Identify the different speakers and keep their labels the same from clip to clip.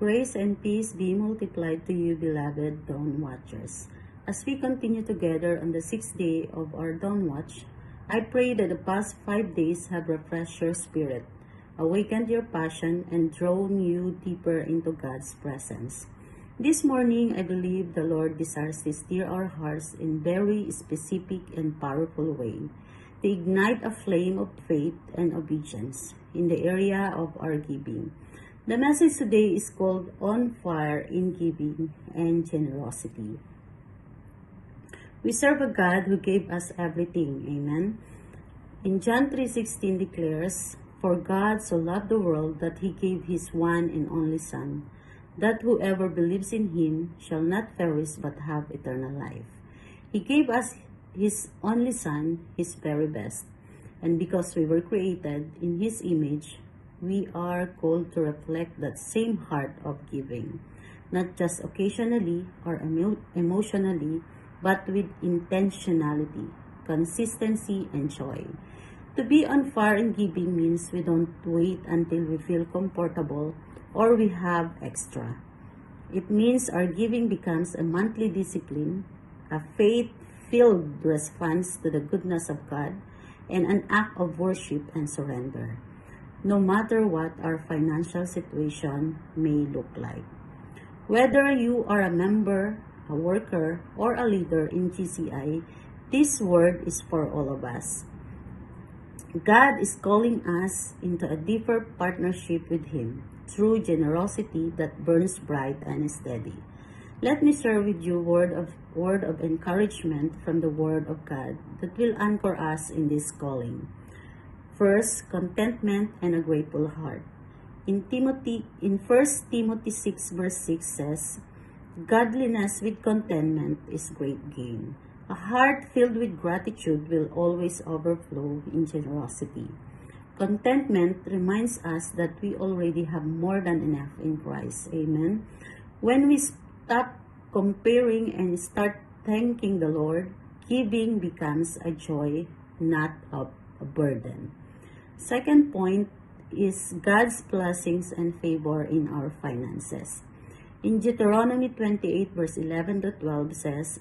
Speaker 1: Grace and peace be multiplied to you, beloved Dawn Watchers. As we continue together on the 6th day of our Dawn Watch, I pray that the past 5 days have refreshed your spirit, awakened your passion, and drawn you deeper into God's presence. This morning, I believe the Lord desires to stir our hearts in very specific and powerful way, to ignite a flame of faith and obedience in the area of our giving. The message today is called On Fire in Giving and Generosity. We serve a God who gave us everything. Amen. In John 3:16 declares, For God so loved the world that he gave his one and only Son, that whoever believes in him shall not perish but have eternal life. He gave us his only Son, his very best. And because we were created in his image, we are called to reflect that same heart of giving, not just occasionally or emotionally, but with intentionality, consistency, and joy. To be on fire in giving means we don't wait until we feel comfortable or we have extra. It means our giving becomes a monthly discipline, a faith-filled response to the goodness of God, and an act of worship and surrender, no matter what our financial situation may look like. Whether you are a member, a worker, or a leader in GCI, this word is for all of us. God is calling us into a deeper partnership with him through generosity that burns bright and steady. Let me share with you word of encouragement from the Word of God that will anchor us in this calling. First, contentment and a grateful heart. In 1 Timothy 6 verse 6 says, Godliness with contentment is great gain. A heart filled with gratitude will always overflow in generosity. Contentment reminds us that we already have more than enough in Christ. Amen. When we stop comparing and start thanking the Lord, giving becomes a joy, not a burden. Second point is God's blessings and favor in our finances. In Deuteronomy 28 verse 11 to 12 says,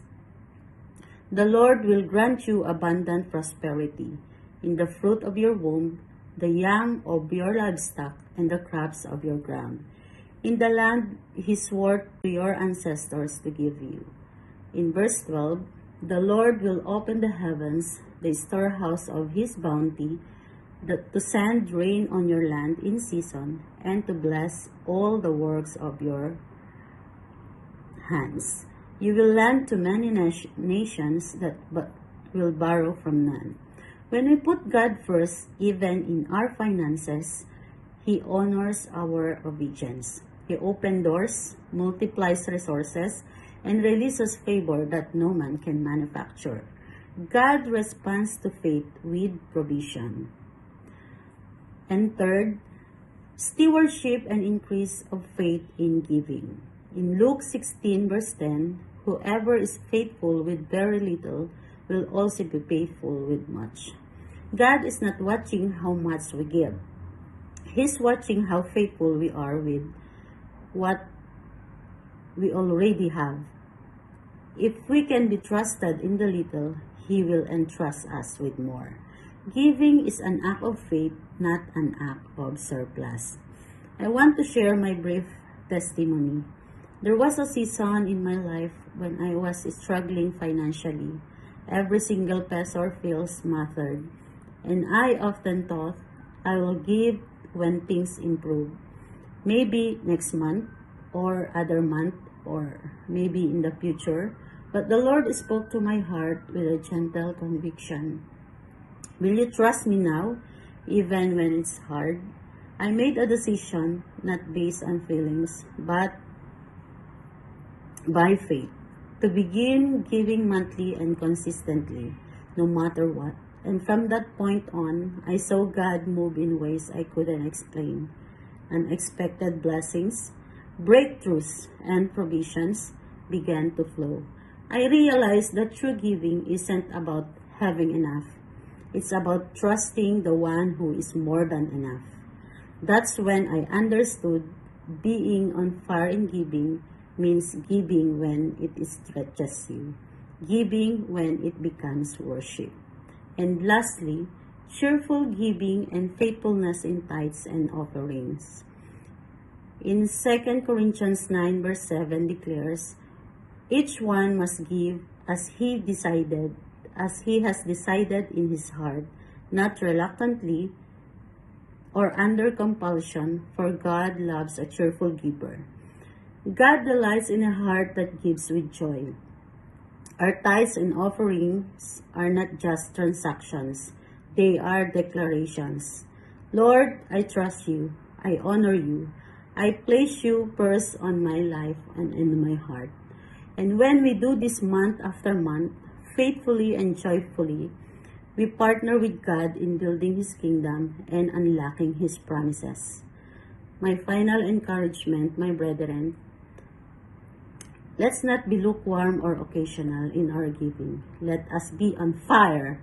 Speaker 1: The Lord will grant you abundant prosperity in the fruit of your womb, the young of your livestock, and the crops of your ground, in the land he swore to your ancestors to give you. In verse 12, the Lord will open the heavens, the storehouse of his bounty, to send rain on your land in season, and to bless all the works of your hands. You will lend to many nations that will borrow from none. When we put God first, even in our finances, he honors our obedience. He opens doors, multiplies resources, and releases favor that no man can manufacture. God responds to faith with provision. And third, stewardship and increase of faith in giving. In Luke 16 verse 10, whoever is faithful with very little will also be faithful with much. God is not watching how much we give. He's watching how faithful we are with what we already have. If we can be trusted in the little, he will entrust us with more. Giving is an act of faith, not an act of surplus. I want to share my brief testimony. There was a season in my life when I was struggling financially. Every single peso feels mattered, and I often thought I will give when things improve. Maybe next month, or other month, or maybe in the future. But the Lord spoke to my heart with a gentle conviction. Will you trust me now, even when it's hard? I made a decision not based on feelings, but by faith, to begin giving monthly and consistently, no matter what. And from that point on, I saw God move in ways I couldn't explain. Unexpected blessings, breakthroughs, and provisions began to flow. I realized that true giving isn't about having enough. It's about trusting the one who is more than enough. That's when I understood being on fire in giving means giving when it stretches you, giving when it becomes worship. And lastly, cheerful giving and faithfulness in tithes and offerings. In 2 Corinthians 9 verse 7 declares, each one must give as he has decided in his heart, not reluctantly or under compulsion, for God loves a cheerful giver. God delights in a heart that gives with joy. Our tithes and offerings are not just transactions, they are declarations. Lord, I trust you, I honor you, I place you first on my life and in my heart. And when we do this month after month, faithfully and joyfully, we partner with God in building His kingdom and unlocking His promises. My final encouragement, my brethren, let's not be lukewarm or occasional in our giving. Let us be on fire,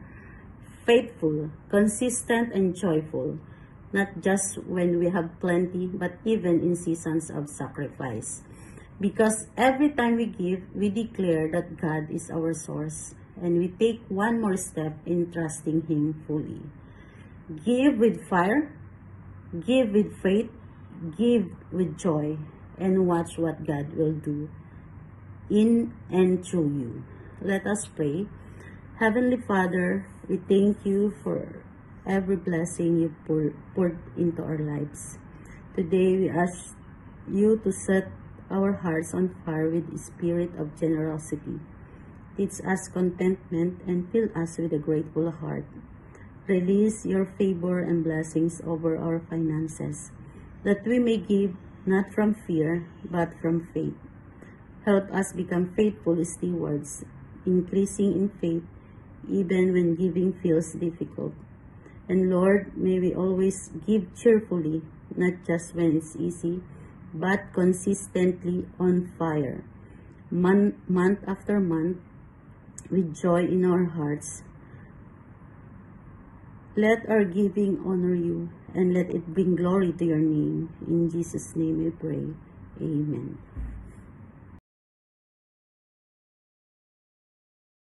Speaker 1: faithful, consistent, and joyful, not just when we have plenty, but even in seasons of sacrifice. Because every time we give, we declare that God is our source, and we take one more step in trusting Him fully. Give with fire, give with faith, give with joy, and watch what God will do in and through you. Let us pray. Heavenly Father, we thank you for every blessing you poured into our lives. Today, we ask you to set our hearts on fire with the spirit of generosity. Teach us contentment and fill us with a grateful heart. Release your favor and blessings over our finances, that we may give not from fear, but from faith. Help us become faithful stewards, increasing in faith even when giving feels difficult. And Lord, may we always give cheerfully, not just when it's easy, but consistently on fire, month after month, with joy in our hearts. Let our giving honor you, and let it bring glory to your name. In Jesus' name we pray. Amen.